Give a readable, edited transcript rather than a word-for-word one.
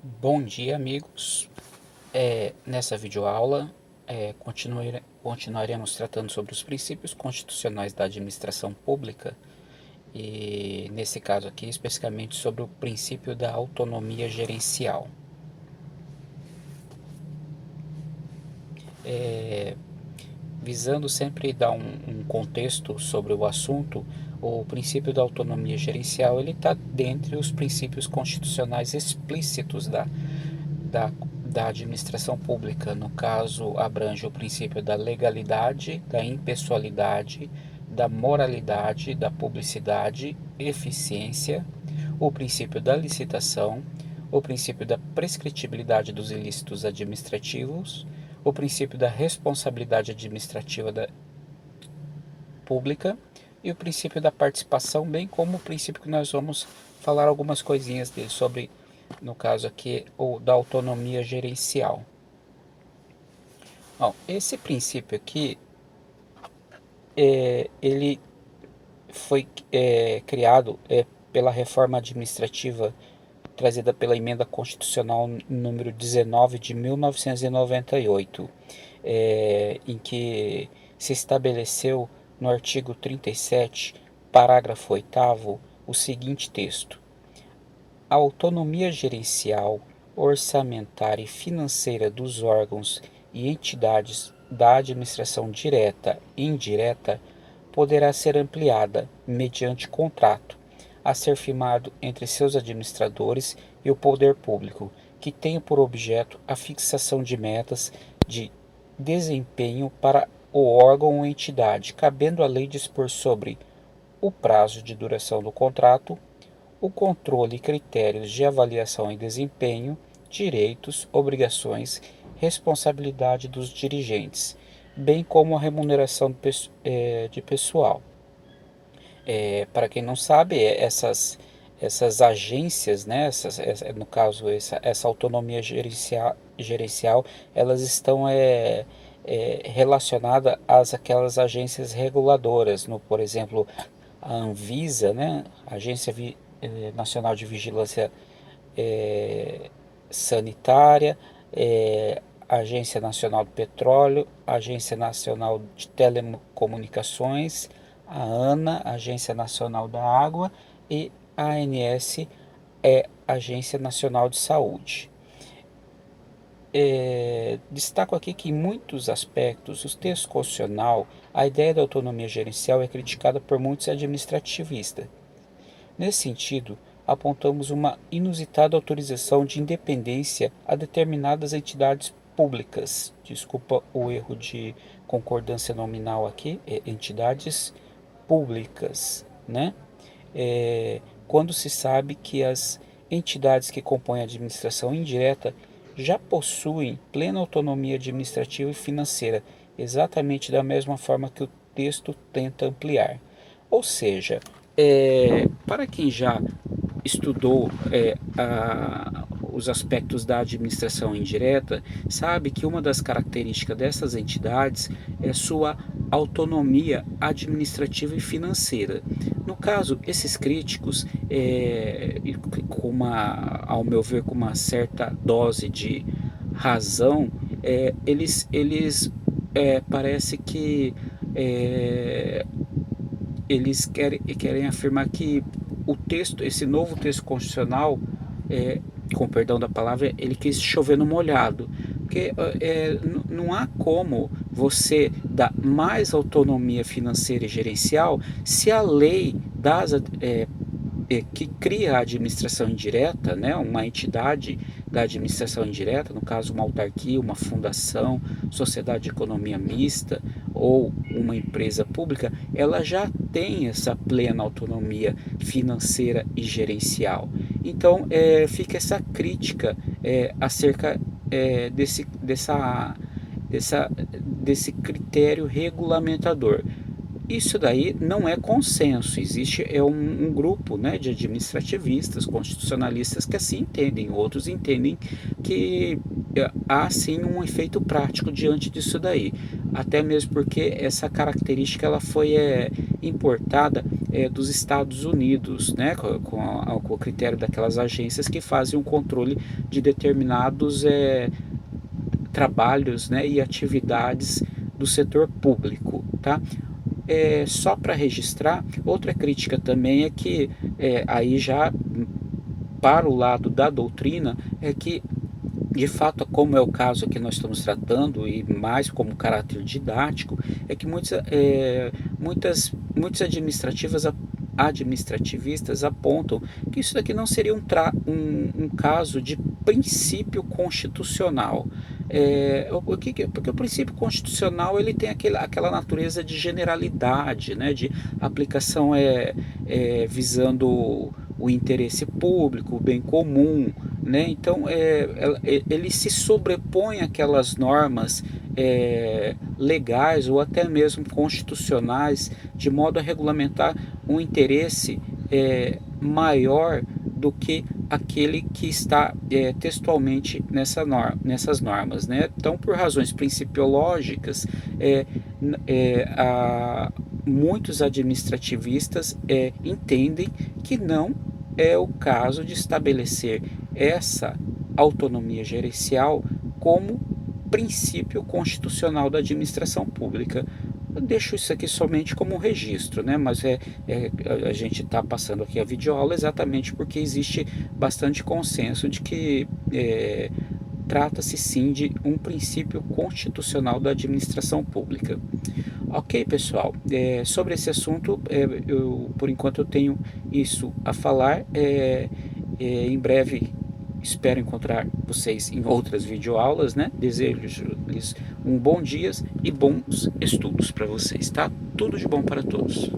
Bom dia, amigos. Nessa videoaula, continuaremos tratando sobre os princípios constitucionais da administração pública e, nesse caso aqui, especificamente sobre o princípio da autonomia gerencial. Visando sempre dar um contexto sobre o assunto, o princípio da autonomia gerencial ele está dentre os princípios constitucionais explícitos da, da administração pública. No caso, abrange o princípio da legalidade, da impessoalidade, da moralidade, da publicidade, eficiência, o princípio da licitação, o princípio da prescritibilidade dos ilícitos administrativos, o princípio da responsabilidade administrativa pública e o princípio da participação, bem como o princípio que nós vamos falar algumas coisinhas dele sobre, no caso aqui, o da autonomia gerencial. Bom, esse princípio aqui, ele foi criado pela reforma administrativa trazida pela emenda constitucional número 19 de 1998, em que se estabeleceu no artigo 37, parágrafo 8º, o seguinte texto: a autonomia gerencial, orçamentária e financeira dos órgãos e entidades da administração direta e indireta poderá ser ampliada mediante contrato a ser firmado entre seus administradores e o poder público, que tenha por objeto a fixação de metas de desempenho para o órgão ou entidade, cabendo à lei dispor sobre o prazo de duração do contrato, o controle e critérios de avaliação e desempenho, direitos, obrigações, responsabilidade dos dirigentes, bem como a remuneração de pessoal. Para quem não sabe, essas agências, né, no caso essa autonomia gerencial, elas estão relacionadas às aquelas agências reguladoras, por exemplo, a Anvisa, né, Agência Nacional de Vigilância Sanitária, Agência Nacional do Petróleo, Agência Nacional de Telecomunicações, a ANA, Agência Nacional da Água, e a ANS, Agência Nacional de Saúde. Destaco aqui que em muitos aspectos, o texto constitucional, a ideia da autonomia gerencial é criticada por muitos administrativistas. Nesse sentido, apontamos uma inusitada autorização de independência a determinadas entidades públicas. Desculpa o erro de concordância nominal aqui, entidades públicas, né? Quando se sabe que as entidades que compõem a administração indireta já possuem plena autonomia administrativa e financeira, exatamente da mesma forma que o texto tenta ampliar. Ou seja, para quem já estudou os aspectos da administração indireta, sabe que uma das características dessas entidades é sua autonomia administrativa e financeira. No caso, esses críticos, ao meu ver, com uma certa dose de razão, eles parece que eles querem afirmar que esse novo texto constitucional, com perdão da palavra, ele quis chover no molhado, porque não há como você dar mais autonomia financeira e gerencial se a lei que cria a administração indireta, né, uma entidade da administração indireta, no caso uma autarquia, uma fundação, sociedade de economia mista ou uma empresa pública, ela já tem essa plena autonomia financeira e gerencial. Então fica essa crítica acerca desse critério regulamentador. Isso daí não é consenso, existe um grupo, né, de administrativistas, constitucionalistas que assim entendem, outros entendem que há sim um efeito prático diante disso daí, até mesmo porque essa característica ela foi importada dos Estados Unidos, né, com o critério daquelas agências que fazem um controle de determinados trabalhos, né, e atividades do setor público, tá? Só para registrar, outra crítica também é que, aí já para o lado da doutrina, é que, de fato, como é o caso que nós estamos tratando, e mais como caráter didático, é que muitos administrativistas apontam que isso daqui não seria um caso de princípio constitucional. Porque o princípio constitucional ele tem aquela natureza de generalidade, né, de aplicação visando o interesse público, o bem comum, né? Então ele se sobrepõe àquelas normas legais ou até mesmo constitucionais, de modo a regulamentar um interesse maior do que aquele que está textualmente nessas normas, né? Então, por razões principiológicas, muitos administrativistas entendem que não é o caso de estabelecer essa autonomia gerencial como princípio constitucional da administração pública. Eu deixo isso aqui somente como um registro, né? Mas a gente está passando aqui a videoaula exatamente porque existe bastante consenso de que trata-se sim de um princípio constitucional da administração pública. Ok, pessoal, sobre esse assunto, por enquanto eu tenho isso a falar. Em breve espero encontrar vocês em outras videoaulas, né? Desejo-lhes um bom dia e bons estudos para vocês, tá? Tudo de bom para todos.